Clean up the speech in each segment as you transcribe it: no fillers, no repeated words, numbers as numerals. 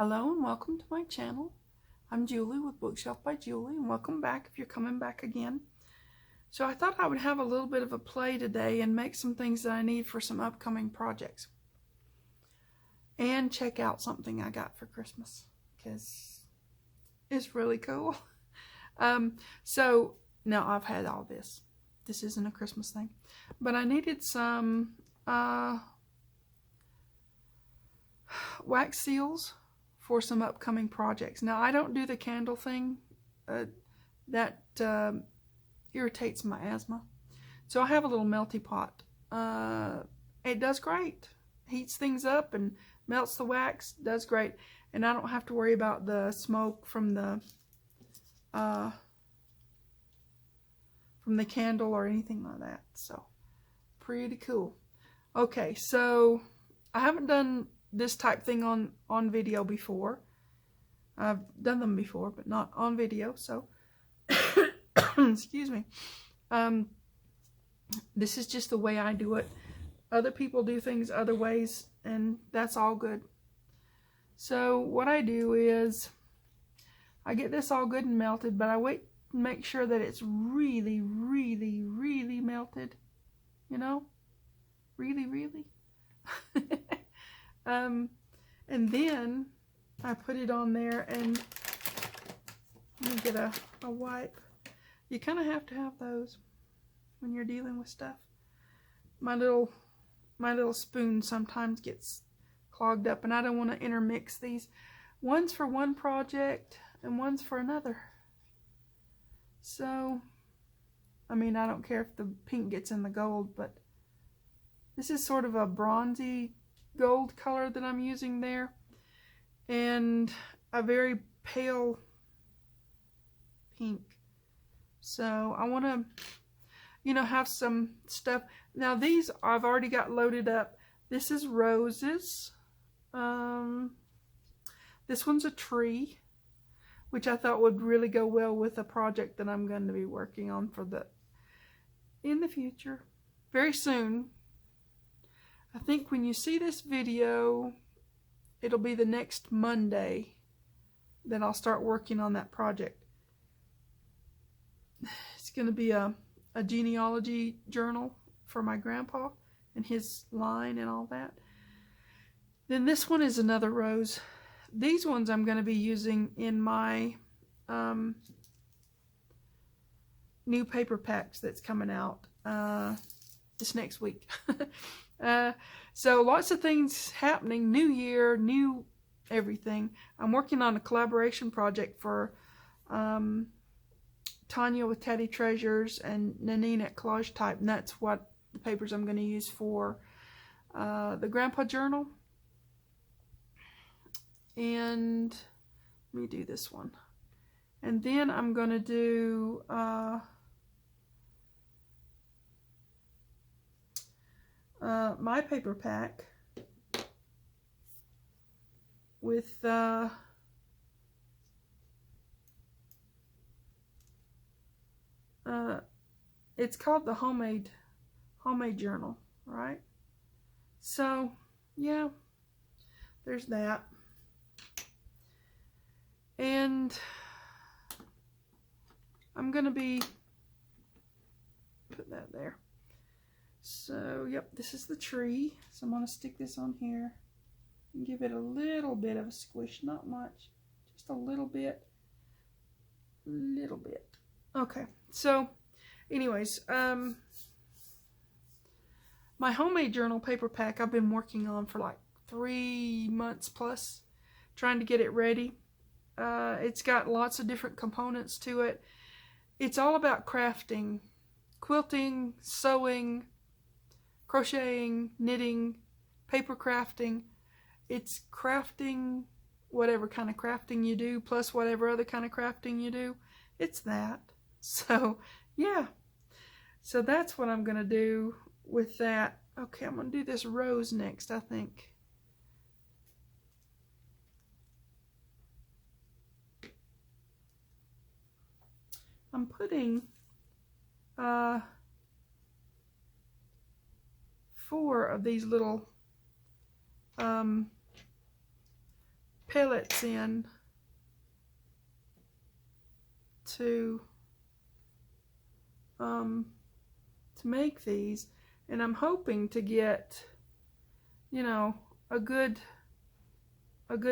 Hello and welcome to my channel. I'm Julie with Bookshelf by Julie, and welcome back if you're coming back again. So I thought I would have a little bit of a play today and make some things that I need for some upcoming projects. And check out something I got for Christmas, because it's really cool. So now I've had all this. This isn't a Christmas thing. But I needed some wax seals for some upcoming projects. Now, I don't do the candle thing. That irritates my asthma. So I have a little melty pot. It does great. Heats things up and melts the wax. Does great. And I don't have to worry about the smoke from the candle or anything like that. So, pretty cool. Okay, so I haven't done this type thing on video before. I've done them before, but not on video, so excuse me. This is just the way I do it. Other people do things other ways, and that's all good. So what I do is I get this all good and melted, but I wait to make sure that it's really, really, really melted. You know? Really, really. And then I put it on there, and let me get a wipe. You kind of have to have those when you're dealing with stuff. My little spoon sometimes gets clogged up, and I don't want to intermix these. One's for one project and one's for another. So, I mean, I don't care if the pink gets in the gold, but this is sort of a bronzy gold color that I'm using there, and a very pale pink. So I want to, you know, have some stuff. Now these I've already got loaded up. This is roses. This one's a tree, which I thought would really go well with a project that I'm going to be working on in the future, very soon. I think when you see this video, it'll be the next Monday that I'll start working on that project. It's going to be a genealogy journal for my grandpa and his line and all that. Then this one is another rose. These ones I'm going to be using in my new paper packs that's coming out this next week. So lots of things happening. New year, new everything. I'm working on a collaboration project for Tanya with Teddy Treasures and Nanine at Collage Type, and that's what the papers I'm going to use for the Grandpa Journal. And let me do this one. And then I'm going to do my paper pack with it's called the homemade journal, right? So yeah, there's that. And I'm gonna be put that there. So, yep, this is the tree. So I'm going to stick this on here and give it a little bit of a squish. Not much. Just a little bit. Little bit. Okay. So, anyways, my homemade journal paper pack I've been working on for like 3 months plus, trying to get it ready. It's got lots of different components to it. It's all about crafting, quilting, sewing, crocheting, knitting, paper crafting. It's crafting whatever kind of crafting you do, plus whatever other kind of crafting you do. It's that. So, yeah. So that's what I'm going to do with that. Okay, I'm going to do this rose next, I think. I'm putting 4 of these little pellets in to make these, and I'm hoping to get, you know, a good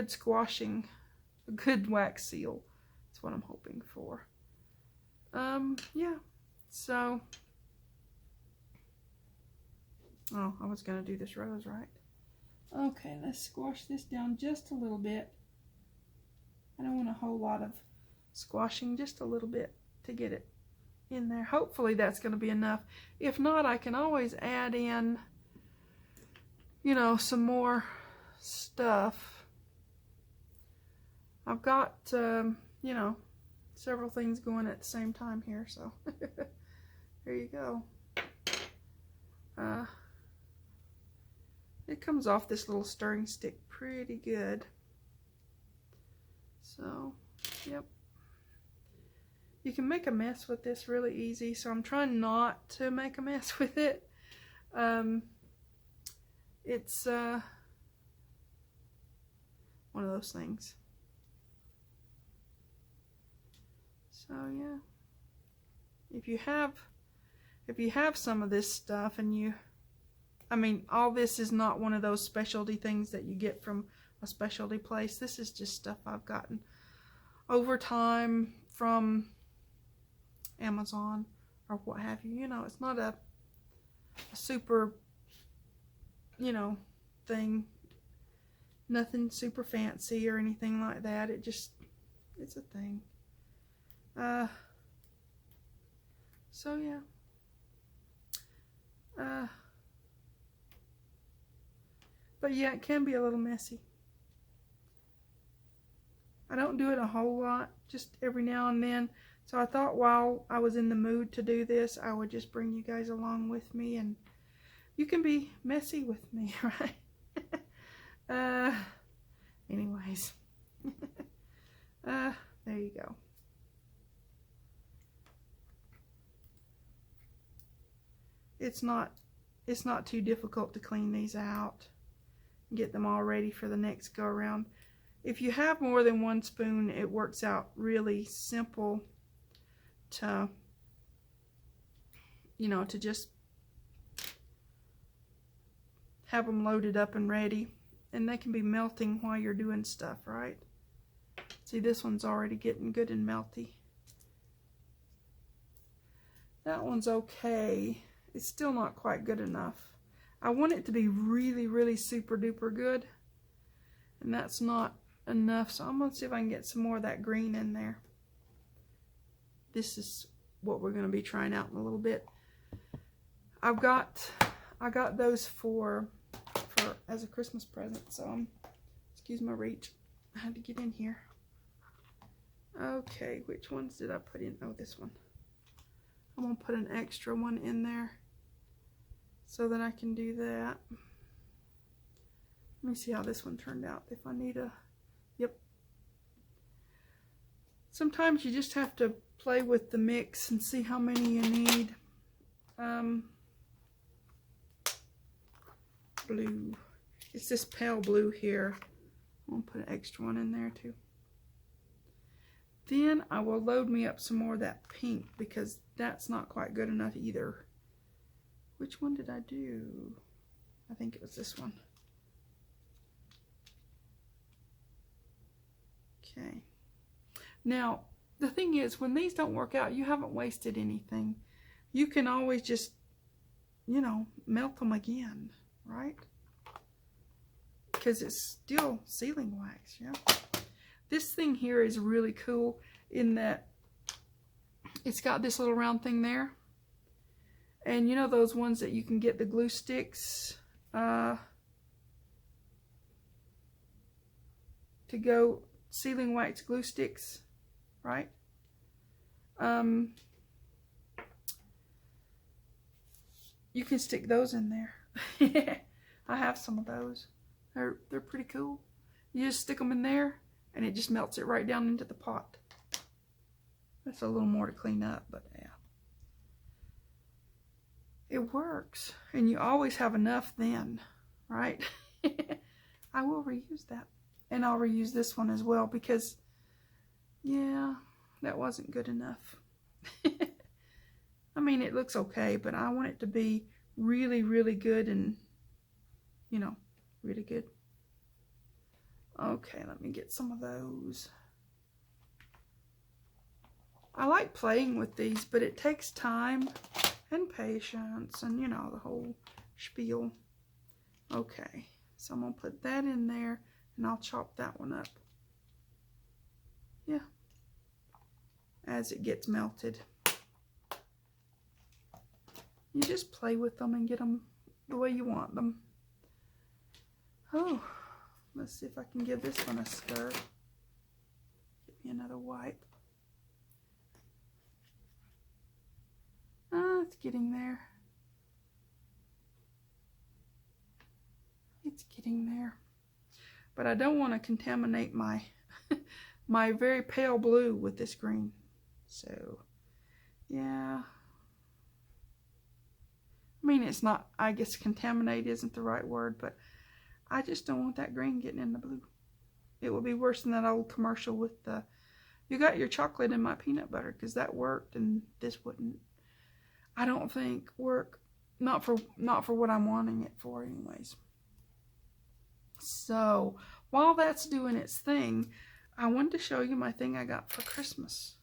squashing, a good wax seal. That's what I'm hoping for. Yeah, so, oh, I was gonna do this rose, right? Okay, let's squash this down just a little bit. I don't want a whole lot of squashing, just a little bit to get it in there. Hopefully that's going to be enough. If not, I can always add in, you know, some more stuff. I've got, you know, several things going at the same time here, so there you go. It comes off this little stirring stick pretty good. So, yep. You can make a mess with this really easy, so I'm trying not to make a mess with it. It's one of those things. So yeah, if you have some of this stuff, and I mean, all this is not one of those specialty things that you get from a specialty place. This is just stuff I've gotten over time from Amazon or what have you. You know, it's not a super, you know, thing. Nothing super fancy or anything like that. It's a thing. So yeah. But yeah, it can be a little messy. I don't do it a whole lot, just every now and then. So I thought while I was in the mood to do this, I would just bring you guys along with me, and you can be messy with me, right? Anyways. There you go. It's not too difficult to clean these out and get them all ready for the next go around. If you have more than one spoon, it works out really simple to, you know, to just have them loaded up and ready, and they can be melting while you're doing stuff, right? See, this one's already getting good and melty. That one's okay. It's still not quite good enough. I want it to be really, really super duper good, and that's not enough, so I'm going to see if I can get some more of that green in there. This is what we're going to be trying out in a little bit. I got those for as a Christmas present, so excuse my reach. I had to get in here. Okay, which ones did I put in? Oh, this one. I'm going to put an extra one in there so that I can do that. Let me see how this one turned out. If I need a... Yep. Sometimes you just have to play with the mix and see how many you need. Blue. It's this pale blue here. I'm going to put an extra one in there too. Then I will load me up some more of that pink, because that's not quite good enough either. Which one did I do? I think it was this one. Okay. Now, the thing is, when these don't work out, you haven't wasted anything. You can always just, you know, melt them again, right? Because it's still sealing wax, yeah. This thing here is really cool in that it's got this little round thing there. And you know those ones that you can get the glue sticks to go, sealing wax glue sticks, right? You can stick those in there. I have some of those. They're pretty cool. You just stick them in there, and it just melts it right down into the pot. That's a little more to clean up, but yeah. It works, and you always have enough then, right? I will reuse that. And I'll reuse this one as well because, yeah, that wasn't good enough. I mean, it looks okay, but I want it to be really, really good and, you know, really good. Okay, let me get some of those. I like playing with these, but it takes time and patience and, you know, the whole spiel. Okay, so I'm going to put that in there and I'll chop that one up. Yeah, as it gets melted. You just play with them and get them the way you want them. Oh, let's see if I can give this one a stir. Give me another wipe. It's getting there. It's getting there. But I don't want to contaminate my my very pale blue with this green. So, yeah. I mean, it's not, I guess contaminate isn't the right word, but I just don't want that green getting in the blue. It would be worse than that old commercial with the, you got your chocolate in my peanut butter, because that worked and this wouldn't, I don't think, work. Not for what I'm wanting it for anyways. So, while that's doing its thing, I wanted to show you my thing I got for Christmas.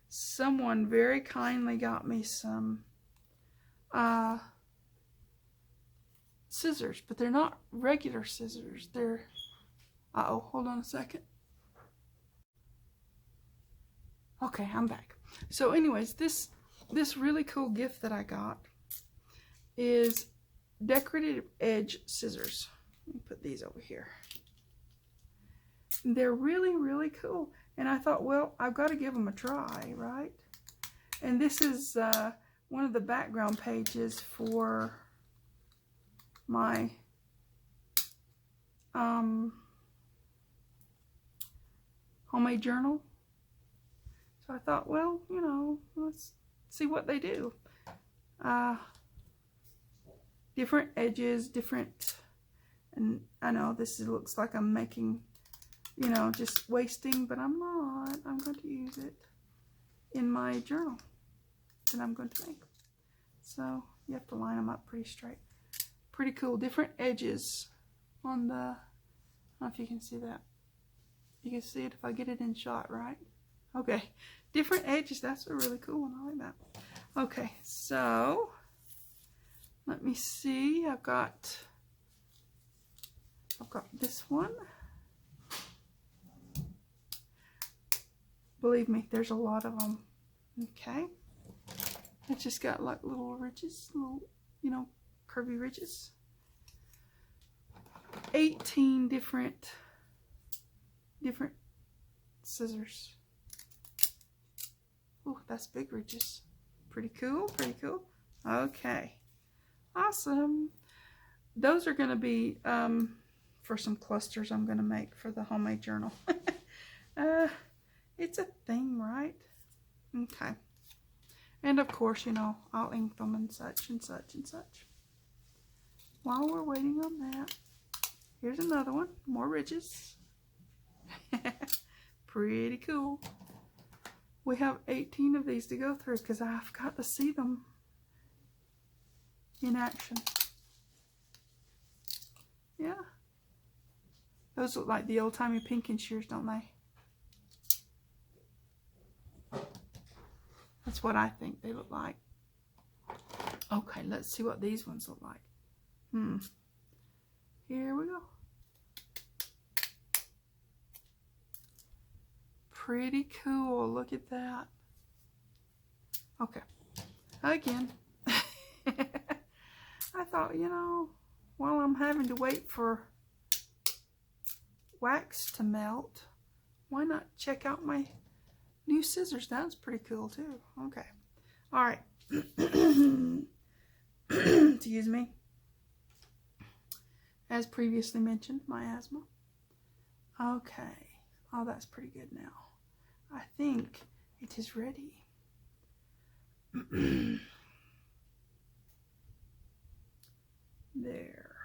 Someone very kindly got me some scissors, but they're not regular scissors. They're, uh-oh, hold on a second. Okay, I'm back. So anyways, this really cool gift that I got is decorative edge scissors. Let me put these over here. They're really, really cool. And I thought, well, I've got to give them a try, right? And this is one of the background pages for my homemade journal. So I thought, well, you know, let's see what they do. Different edges, different, and I know this looks like I'm making, you know, just wasting, but I'm not. I'm going to use it in my journal that I'm going to make. So you have to line them up pretty straight. Pretty cool. Different edges on the, I don't know if you can see that. You can see it if I get it in shot, right? Okay. Different edges. That's a really cool one. I like that. Okay, so let me see. I've got this one. Believe me, there's a lot of them. Okay. It's just got like little ridges, little, you know, curvy ridges. 18 different scissors. Oh, that's big ridges. Pretty cool, pretty cool. Okay. Awesome. Those are going to be for some clusters I'm going to make for the homemade journal. It's a thing, right? Okay. And of course, you know, I'll ink them and such and such and such. While we're waiting on that, here's another one. More ridges. Pretty cool. We have 18 of these to go through because I've got to see them in action. Yeah. Those look like the old-timey pinking shears, don't they? That's what I think they look like. Okay, let's see what these ones look like. Here we go. Pretty cool. Look at that. Okay. Again. I thought, you know, while I'm having to wait for wax to melt, why not check out my new scissors? That's pretty cool too. Okay. All right. Excuse me. As previously mentioned, my asthma. Okay. Oh, that's pretty good now. I think it is ready. There.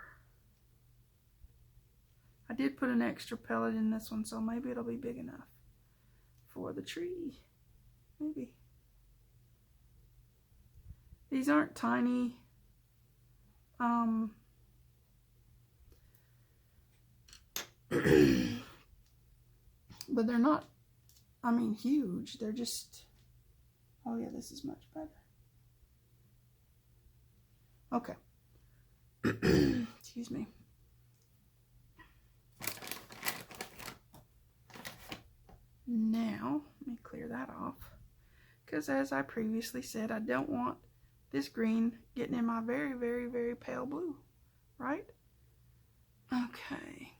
I did put an extra pellet in this one, so maybe it'll be big enough for the tree. Maybe. These aren't tiny. But they're not, I mean, huge. They're just, oh yeah, this is much better. Okay. Excuse me. Now, let me clear that off. Because as I previously said, I don't want this green getting in my very, very, very pale blue. Right? Okay.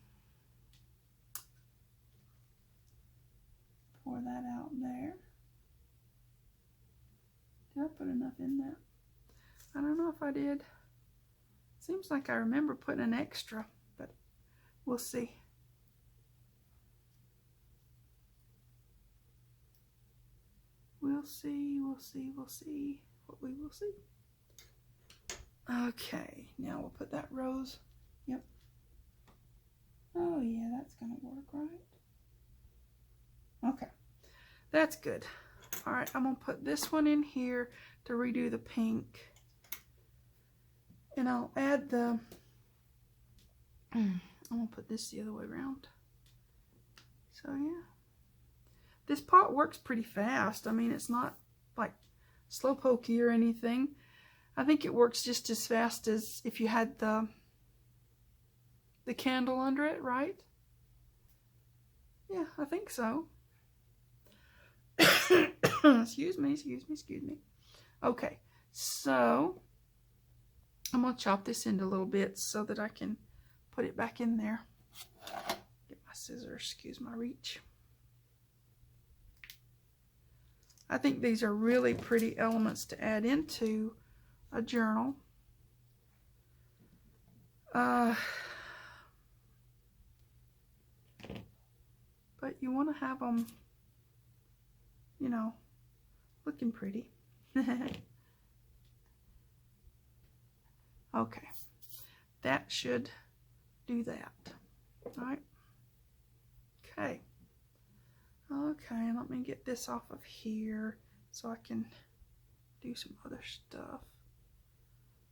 Pour that out there. Did I put enough in there? I don't know if I did. Seems like I remember putting an extra, but we'll see. We'll see, we'll see, we'll see what we will see. Okay, now we'll put that rose. Yep. Oh yeah, that's gonna work, right? Okay, that's good. All right, I'm gonna put this one in here to redo the pink. And I'll add the, I'm gonna put this the other way around. So yeah. This pot works pretty fast. I mean, it's not like slow pokey or anything. I think it works just as fast as if you had the candle under it, right? Yeah, I think so. Excuse me. Okay, so I'm going to chop this into little bits so that I can put it back in there. Get my scissors, excuse my reach. I think these are really pretty elements to add into a journal. But you want to have them, you know, looking pretty. Okay, that should do that. All right. Okay. Okay, let me get this off of here so I can do some other stuff.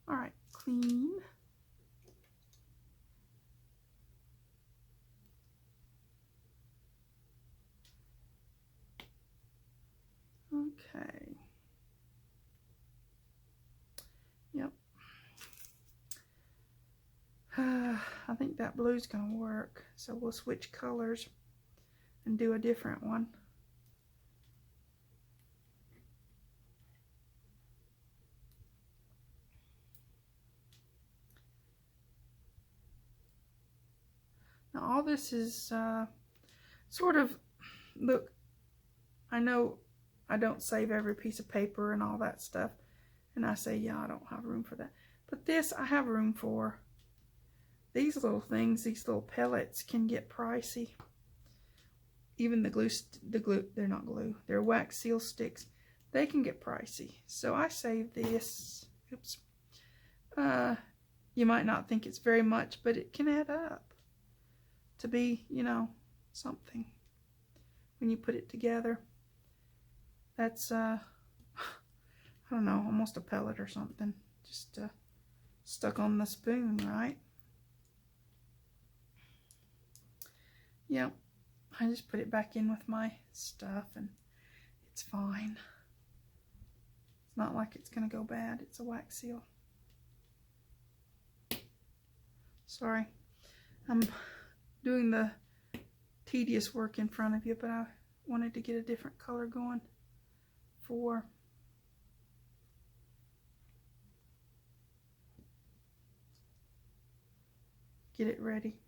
All right, clean. Okay. Yep. I think that blue's gonna work, so we'll switch colors and do a different one. Now all this is sort of, look, I know I don't save every piece of paper and all that stuff, and I say, yeah, I don't have room for that. But this I have room for. These little things, these little pellets can get pricey. Even the glue, they're not glue, they're wax seal sticks. They can get pricey. So I save this. Oops. You might not think it's very much, but it can add up to be, you know, something when you put it together. That's, I don't know, almost a pellet or something. Just stuck on the spoon, right? Yep. I just put it back in with my stuff and it's fine. It's not like it's going to go bad. It's a wax seal. Sorry. I'm doing the tedious work in front of you, but I wanted to get a different color going for get it ready.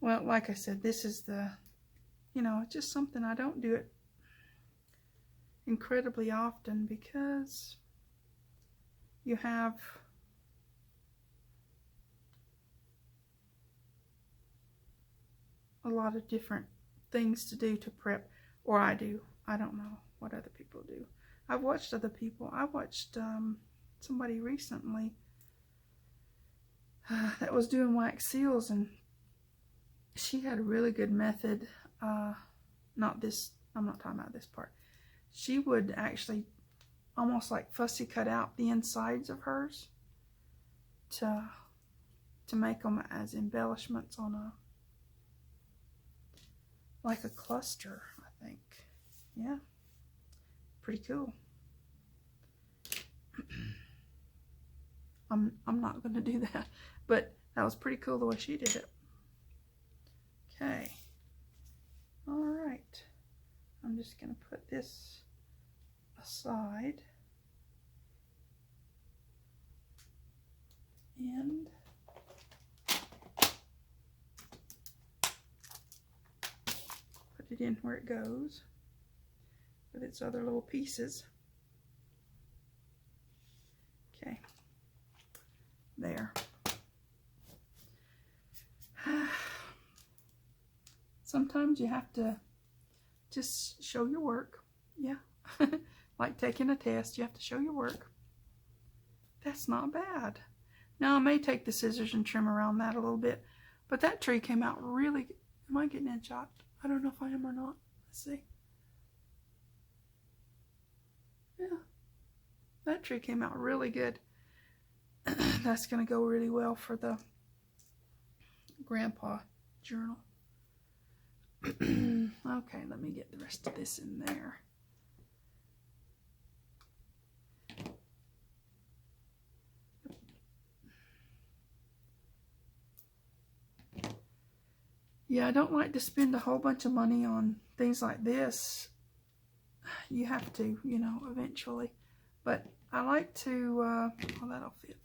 Well, like I said, this is the, you know, it's just something I don't do it incredibly often because you have a lot of different things to do to prep, or I do. I don't know what other people do. I've watched other people. I watched somebody recently that was doing wax seals, and she had a really good method. Not this, I'm not talking about this part. She would actually almost like fussy cut out the insides of hers to make them as embellishments on a, like a cluster, I think. Yeah, pretty cool. I'm not going to do that, but that was pretty cool the way she did it. Okay. All right. I'm just going to put this aside. And put it in where it goes with its other little pieces. Okay. There. Sometimes you have to just show your work. Yeah. Like taking a test, you have to show your work. That's not bad. Now I may take the scissors and trim around that a little bit, but that tree came out really good. Am I getting in shot? I don't know if I am or not. Let's see. Yeah. That tree came out really good. That's going to go really well for the grandpa journal. Okay, let me get the rest of this in there. Yeah, I don't like to spend a whole bunch of money on things like this. You have to, you know, eventually. But I like to, oh, that'll fit.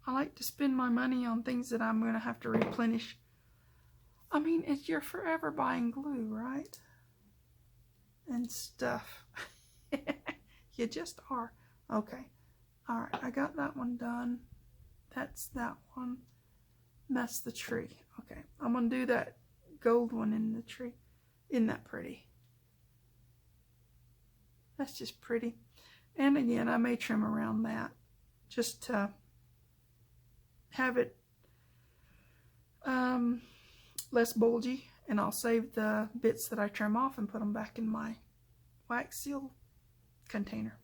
I like to spend my money on things that I'm going to have to replenish. I mean, you're forever buying glue, right? And stuff. You just are. Okay. All right, I got that one done. That's that one. That's the tree. Okay, I'm going to do that gold one in the tree. Isn't that pretty? That's just pretty. And again, I may trim around that just to have it less bulgy, and I'll save the bits that I trim off and put them back in my wax seal container.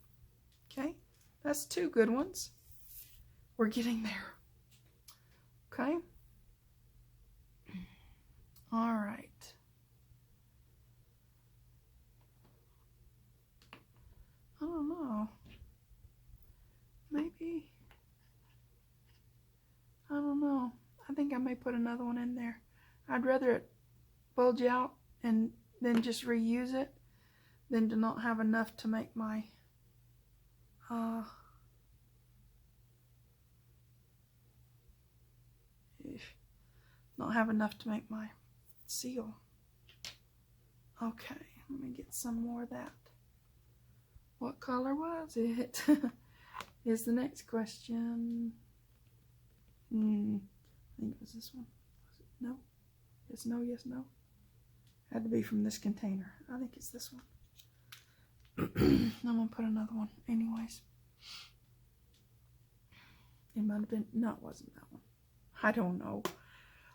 Okay, that's two good ones. We're getting there. Okay. All right. I don't know. Maybe. I don't know. I think I may put another one in there. I'd rather it bulge out and then just reuse it than to not have enough to make my not have enough to make my seal. Okay, let me get some more of that. What color was it? Is the next question. I think it was this one. Was it? No? Yes, no, yes, no. Had to be from this container. I think it's this one. I'm going to put another one anyways. It might have been, no, it wasn't that one. I don't know.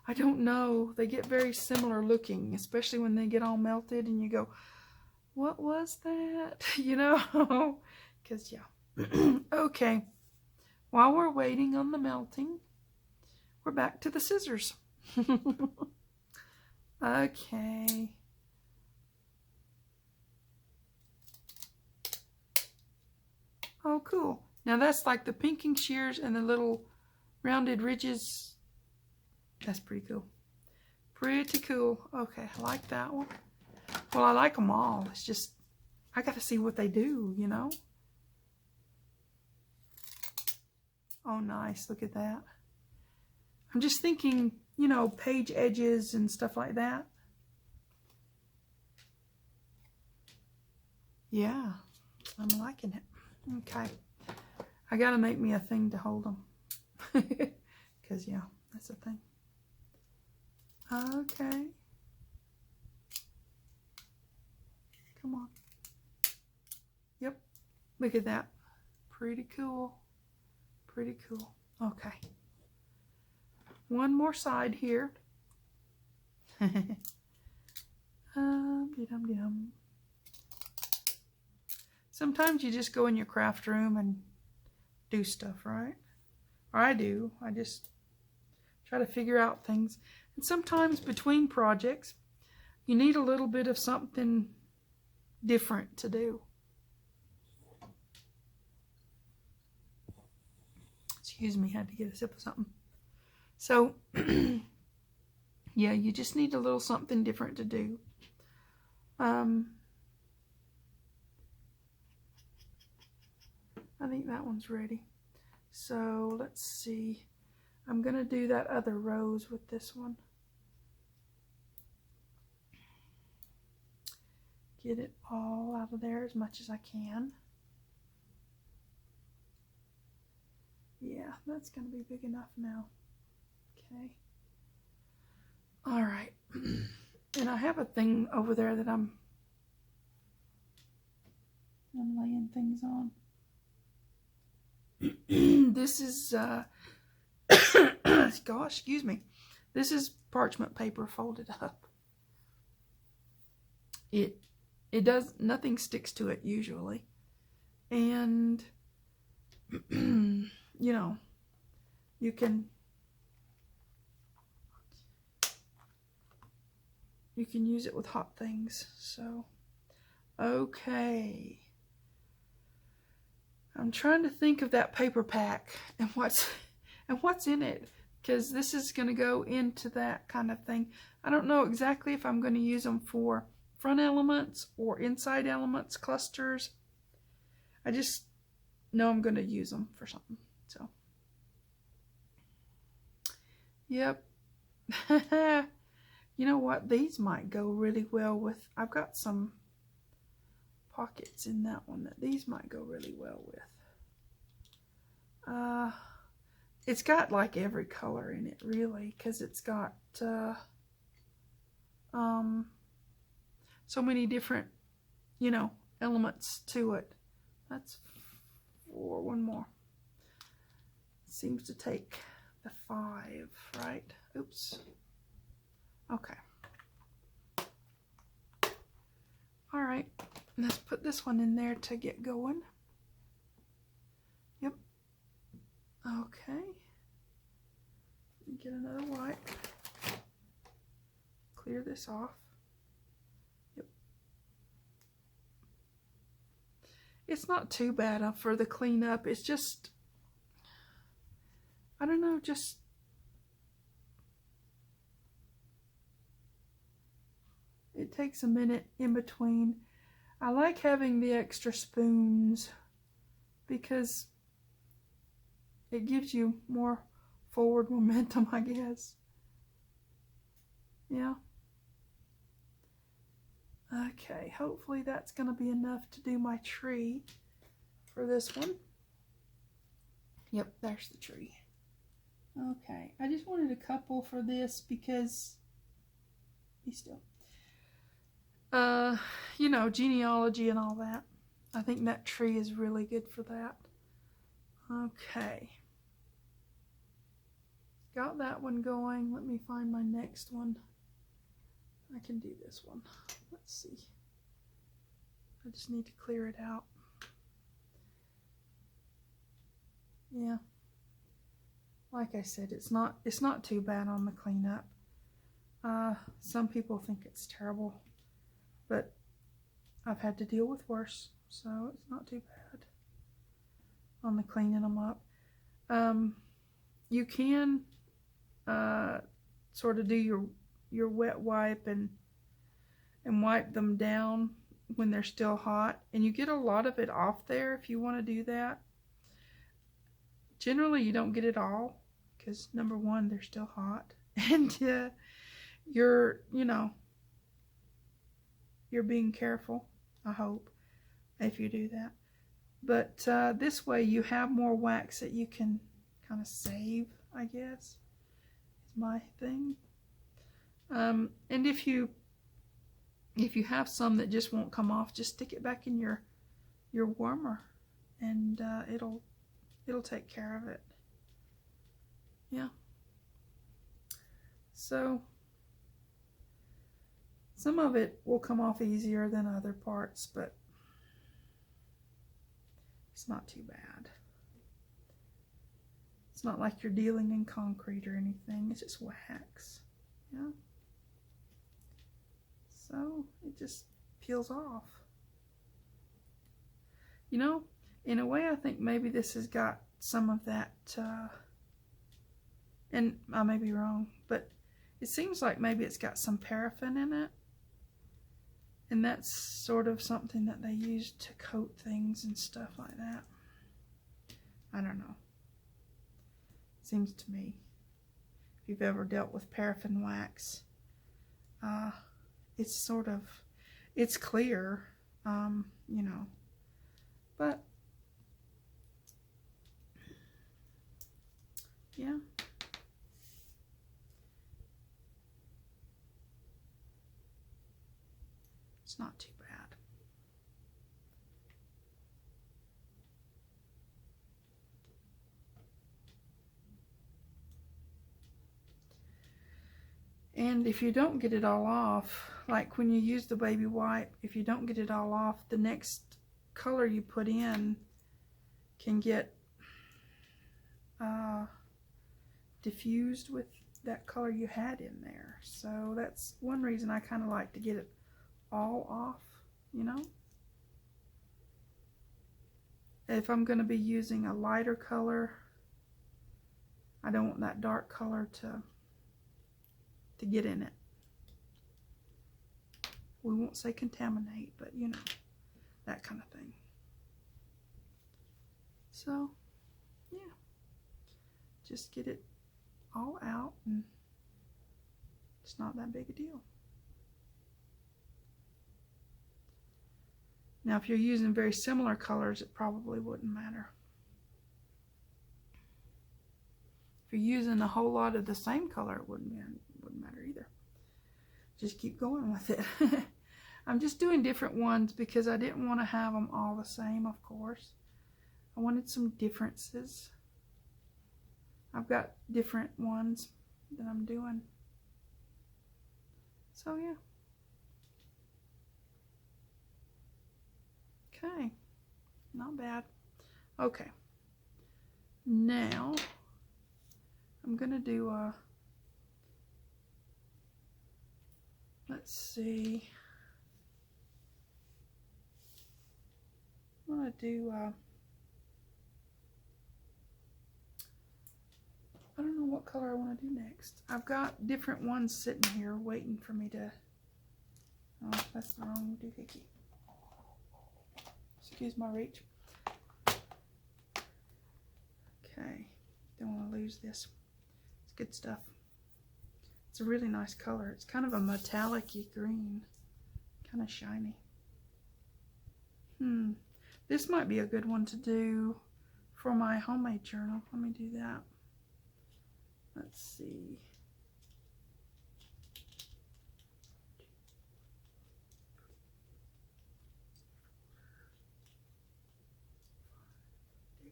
I don't know. They get very similar looking, especially when they get all melted and you go, what was that? You know? Because, yeah. Okay. While we're waiting on the melting, we're back to the scissors. Okay. Oh, cool. Now that's like the pinking shears and the little rounded ridges. That's pretty cool. Pretty cool. Okay, I like that one. Well, I like them all. It's just, I got to see what they do, you know? Oh, nice. Look at that. I'm just thinking, you know, page edges and stuff like that. Yeah, I'm liking it. Okay. I got to make me a thing to hold them. Because, yeah, that's a thing. Okay. Come on. Yep. Look at that. Pretty cool. Pretty cool. Okay. one more side here. Sometimes you just go in your craft room and do stuff, right? Or I do. I just try to figure out things. And sometimes between projects, you need a little bit of something different to do. Excuse me, had to get a sip of something. So, yeah, you just need a little something different to do. I think that one's ready. So let's see. I'm going to do that other rose with this one. Get it all out of there as much as I can. Yeah, that's going to be big enough now. Okay. All right. And I have a thing over there that I'm laying things on. This is, gosh, excuse me. This is parchment paper folded up. It does, nothing sticks to it usually. And, you know, you can use it with hot things. So, okay. I'm trying to think of that paper pack and what's in it, because this is going to go into that kind of thing. I don't know exactly if I'm going to use them for front elements or inside elements, clusters. I just know I'm going to use them for something. So, yep. You know what? These might go really well with, I've got some pockets in that one that these might go really well with. It's got like every color in it really, because it's got so many different, you know, elements to it. That's 4, one more. Seems to take the 5, right? Oops. Okay. All right, let's put this one in there to get going. Yep. Okay. Get another wipe. Clear this off. Yep. It's not too bad for the cleanup. It's just, I don't know, just it takes a minute in between. I like having the extra spoons because it gives you more forward momentum, I guess. Yeah. Okay, hopefully that's going to be enough to do my tree for this one. Yep, there's the tree. Okay, I just wanted a couple for this because, be still. You know, genealogy and all that. I think that tree is really good for that. Okay. Got that one going. Let me find my next one. I can do this one. Let's see. I just need to clear it out. Yeah. Like I said, it's not too bad on the cleanup. Some people think it's terrible, but I've had to deal with worse, so it's not too bad on the cleaning them up. You can sort of do your wet wipe and wipe them down when they're still hot, and you get a lot of it off there if you want to do that. Generally, you don't get it all because, number one, they're still hot, and you're being careful, I hope, if you do that. But this way you have more wax that you can kind of save, I guess, is my thing. And if you have some that just won't come off, just stick it back in your warmer, and it'll take care of it. Yeah. So some of it will come off easier than other parts, but it's not too bad. It's not like you're dealing in concrete or anything. It's just wax. Yeah. So it just peels off. You know, in a way, I think maybe this has got some of that, and I may be wrong, but it seems like maybe it's got some paraffin in it. And that's sort of something that they use to coat things and stuff like that. I don't know. Seems to me. If you've ever dealt with paraffin wax, it's sort of, it's clear, you know, but yeah. It's not too bad. And if you don't get it all off, like when you use the baby wipe, if you don't get it all off, the next color you put in can get diffused with that color you had in there. So that's one reason I kind of like to get it all off, you know. If I'm going to be using a lighter color, I don't want that dark color to get in it. We won't say contaminate, but you know, that kind of thing. So yeah, just get it all out and it's not that big a deal. Now if you're using very similar colors, it probably wouldn't matter. If you're using a whole lot of the same color, it wouldn't matter either. Just keep going with it. I'm just doing different ones because I didn't want to have them all the same, of course. I wanted some differences. I've got different ones that I'm doing. So yeah. Okay, not bad. Okay, now I'm gonna do a, let's see, I'm gonna do I don't know what color I want to do next. I've got different ones sitting here waiting for me to, oh, that's the wrong doohickey. Excuse my reach. Okay, don't want to lose this. It's good stuff. It's a really nice color. It's kind of a metallic-y green, kind of shiny. This might be a good one to do for my homemade journal. Let me do that. Let's see.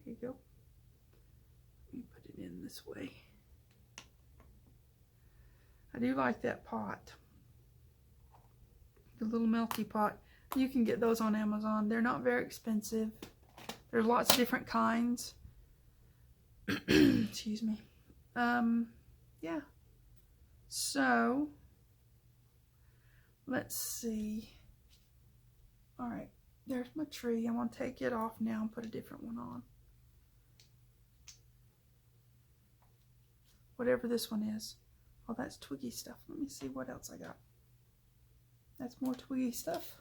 There you go. Let me put it in this way. I do like that pot. The little melty pot. You can get those on Amazon. They're not very expensive. There's lots of different kinds. Excuse me. Yeah. So, let's see. All right. There's my tree. I'm going to take it off now and put a different one on. Whatever this one is. Oh, that's twiggy stuff. Let me see what else I got. That's more twiggy stuff.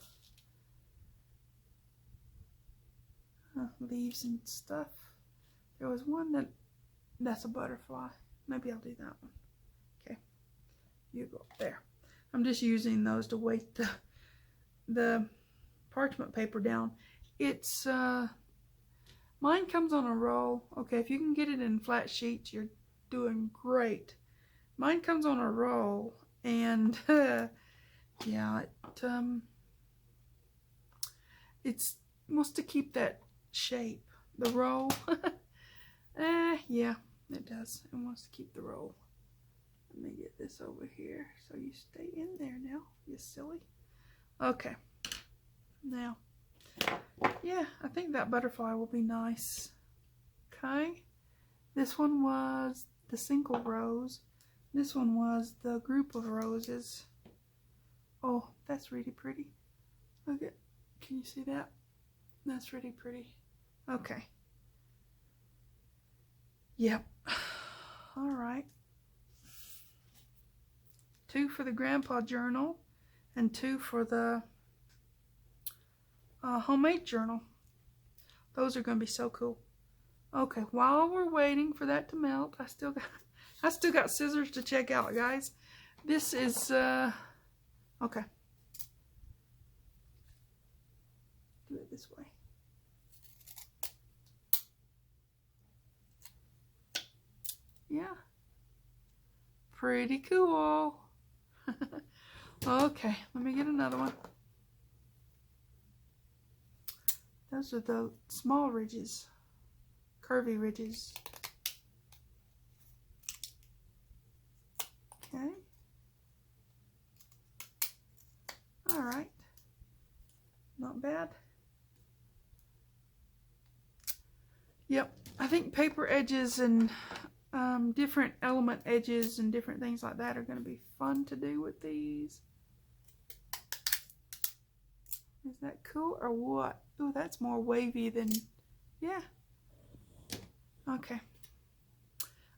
Leaves and stuff. There was one that's a butterfly. Maybe I'll do that one. Okay. You go up there. I'm just using those to weight the parchment paper down. It's mine comes on a roll. Okay, if you can get it in flat sheets, you're doing great. Mine comes on a roll, and yeah, it wants to keep that shape. The roll, yeah, it does. It wants to keep the roll. Let me get this over here so you stay in there now, you silly. Okay. Now, yeah, I think that butterfly will be nice. Okay. This one was the single rose. This one was the group of roses. Oh, that's really pretty. Okay. Can you see that? That's really pretty. Okay. Yep. All right. 2 for the grandpa journal and 2 for the homemade journal. Those are going to be so cool. Okay, while we're waiting for that to melt, I still got scissors to check out, guys. This is okay. Do it this way. Yeah. Pretty cool. Okay, let me get another one. Those are the small ridges, curvy ridges. Okay. All right. Not bad. Yep, I think paper edges and different element edges and different things like that are going to be fun to do with these. Is that cool or what? Oh, that's more wavy than, yeah. Okay.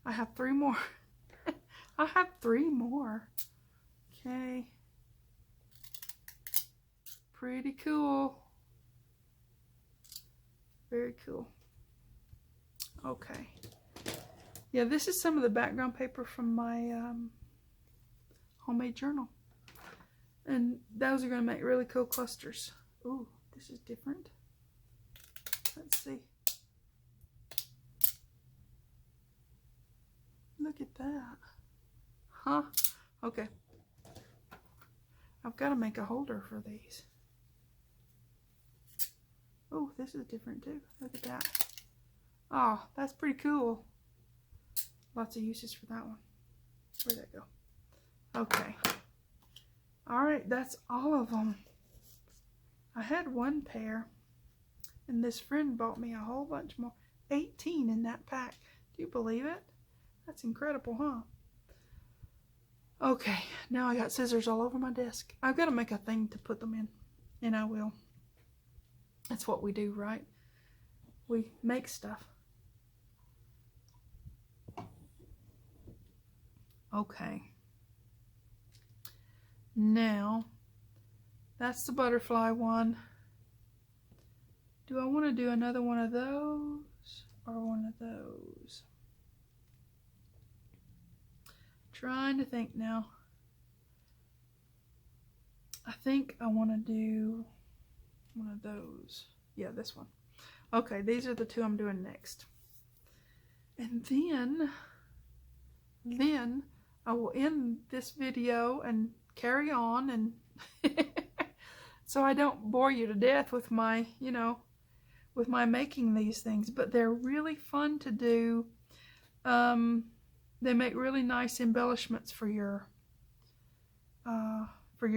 I have 3 more. I have 3 more. Okay. Pretty cool. Very cool. Okay. Yeah, this is some of the background paper from my homemade journal. And those are going to make really cool clusters. Ooh, this is different. Let's see. Look at that. Huh? Okay. I've got to make a holder for these. Oh, this is different too. Look at that. Oh, that's pretty cool. Lots of uses for that one. Where'd that go? Okay. Alright, that's all of them. I had 1 pair, and this friend bought me a whole bunch more. 18 in that pack. Do you believe it? That's incredible, huh? Okay, now I got scissors all over my desk. I've got to make a thing to put them in, and I will. That's what we do, right? We make stuff. Okay. Now, that's the butterfly one. Do I want to do another one of those or one of those? Trying to think now. I think I want to do one of those. Yeah, this one. Okay, these are the 2 I'm doing next. And then I will end this video and carry on, and so I don't bore you to death with my, with my making these things, but they're really fun to do. They make really nice embellishments for your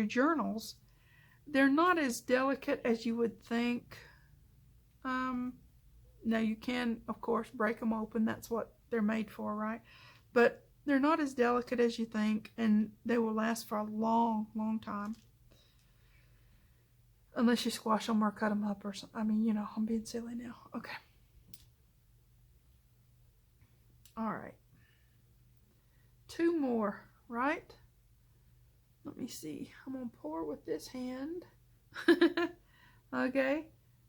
journals. They're not as delicate as you would think. Now you can, of course, break them open. That's what they're made for, right? But they're not as delicate as you think, and they will last for a long, long time. Unless you squash them or cut them up or something. I mean, I'm being silly now. Okay. All right. 2 more, right? Let me see. I'm going to pour with this hand. Okay.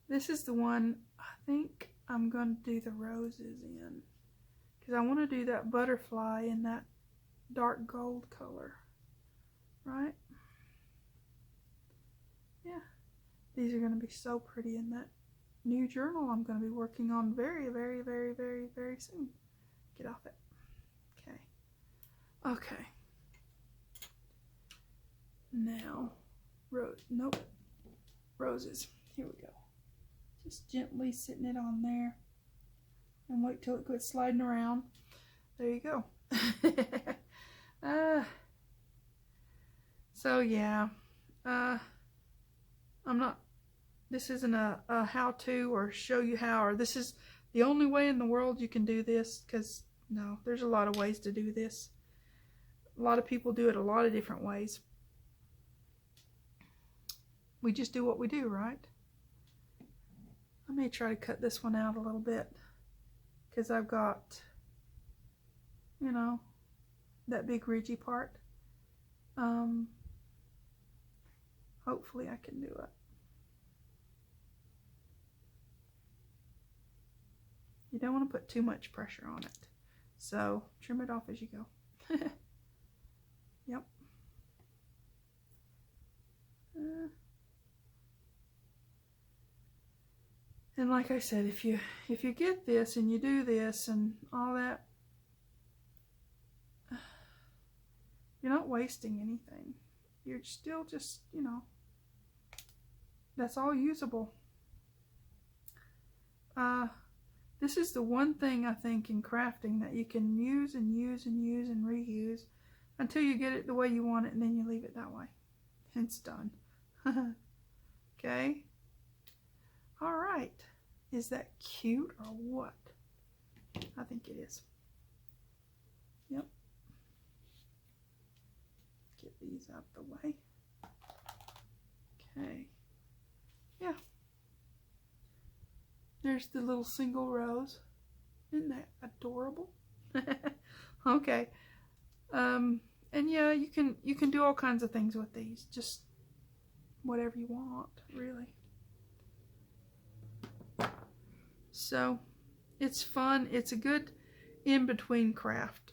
This is the one I think I'm going to do the roses in. Because I want to do that butterfly in that dark gold color. Right? Yeah. These are going to be so pretty in that new journal I'm going to be working on very, very, very, very, very soon. Get off it. Okay. Okay. Now, roses. Here we go. Just gently sitting it on there. And wait till it quits sliding around. There you go. So yeah, I'm not, this isn't a how-to or show you how, or this is the only way in the world you can do this, because no, there's a lot of ways to do this. A lot of people do it a lot of different ways. We just do what we do, right? I may try to cut this one out a little bit, because I've got, you know, that big ridgy part. Hopefully I can do it. You don't want to put too much pressure on it, so trim it off as you go. Yep. And like I said, if you get this and you do this and all that, you're not wasting anything. You're still just, you know, that's all usable. This is the one thing I think in crafting that you can use and use and use and reuse until you get it the way you want it, and then you leave it that way. It's done. Okay? All right. Is that cute or what? I think it is. Yep. Get these out the way. Okay. Yeah. There's the little single rose. Isn't that adorable? Okay. And yeah, you can do all kinds of things with these. Just whatever you want, really. So it's fun. It's a good in-between craft.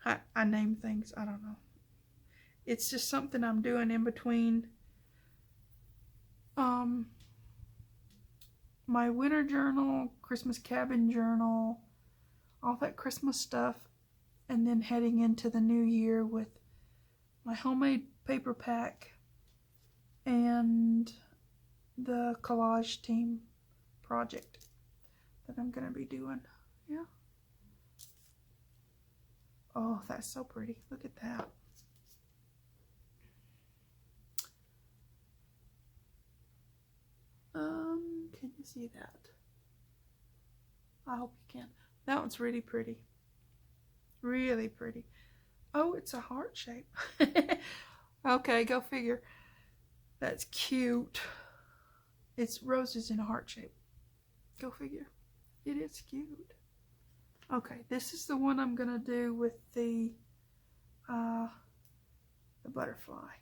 I name things. I don't know. It's just something I'm doing in between my winter journal, Christmas cabin journal, all that Christmas stuff, and then heading into the new year with my homemade paper pack and the collage team project that I'm going to be doing. Yeah. Oh, that's so pretty. Look at that. Can you see that? I hope you can. That one's really pretty. Really pretty. Oh, it's a heart shape. Okay, go figure. That's cute. It's roses in a heart shape. Go figure. It is cute. Okay, this is the one I'm gonna do with the butterfly.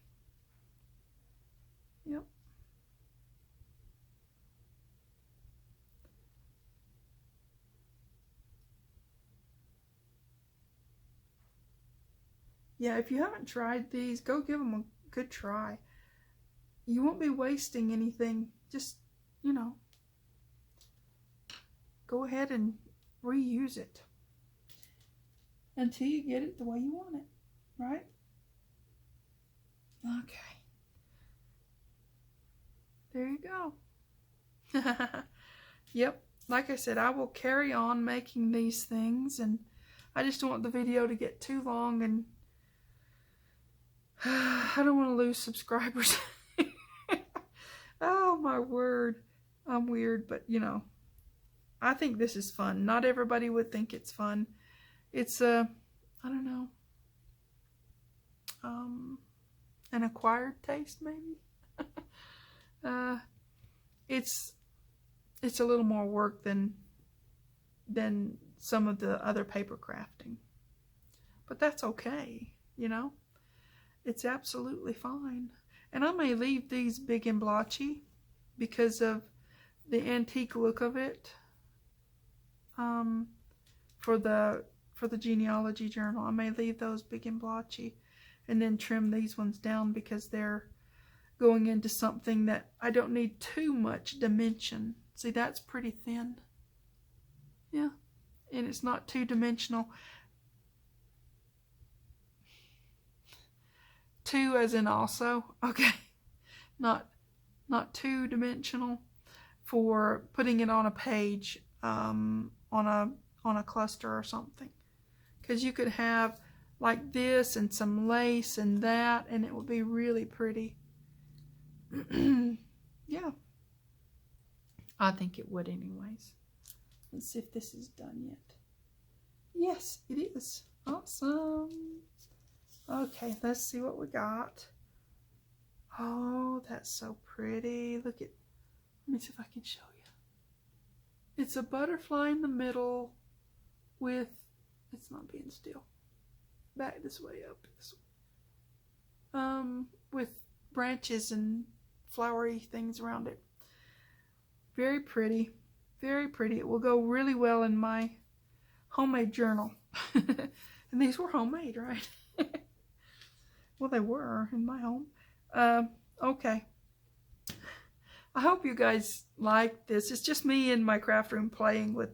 Yep. Yeah, if you haven't tried these, go give them a good try. You won't be wasting anything. Just, you know, go ahead and reuse it until you get it the way you want it, right? Okay. There you go. Yep. Like I said, I will carry on making these things, and I just don't want the video to get too long, and I don't want to lose subscribers. Oh my word. I'm weird, but you know, I think this is fun. Not everybody would think it's fun. It's I don't know, an acquired taste maybe. It's a little more work than some of the other paper crafting, but that's okay, you know. It's absolutely fine. And I may leave these big and blotchy because of the antique look of it. For the genealogy journal, I may leave those big and blotchy and then trim these ones down because they're going into something that I don't need too much dimension. See, that's pretty thin. Yeah. And it's not two dimensional. Two as in also, okay. Not two dimensional for putting it on a page, on a cluster or something. Because you could have like this and some lace and that, and it would be really pretty. Yeah, I think it would anyways. Let's see if this is done yet. Yes, it is. Awesome. Okay, let's see what we got. Oh, that's so pretty. Look at, let me see if I can show you. It's a butterfly in the middle with, it's not being still. Back this way, up this way. With branches and flowery things around it. Very pretty. Very pretty. It will go really well in my homemade journal. And these were homemade, right? Well, they were in my home. Okay. I hope you guys like this. It's just me in my craft room playing with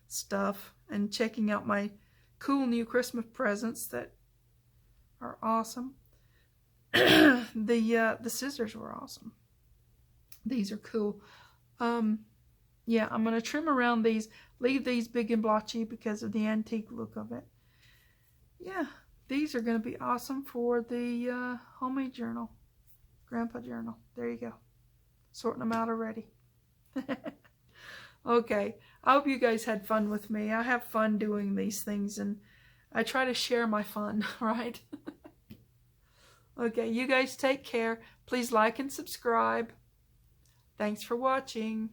stuff and checking out my cool new Christmas presents that are awesome. The scissors were awesome. These are cool. Yeah, I'm going to trim around these, leave these big and blotchy because of the antique look of it. Yeah, these are going to be awesome for the homemade journal, grandpa journal. There you go. Sorting them out already. Okay, I hope you guys had fun with me. I have fun doing these things, and I try to share my fun, right? Okay, you guys take care. Please like and subscribe. Thanks for watching.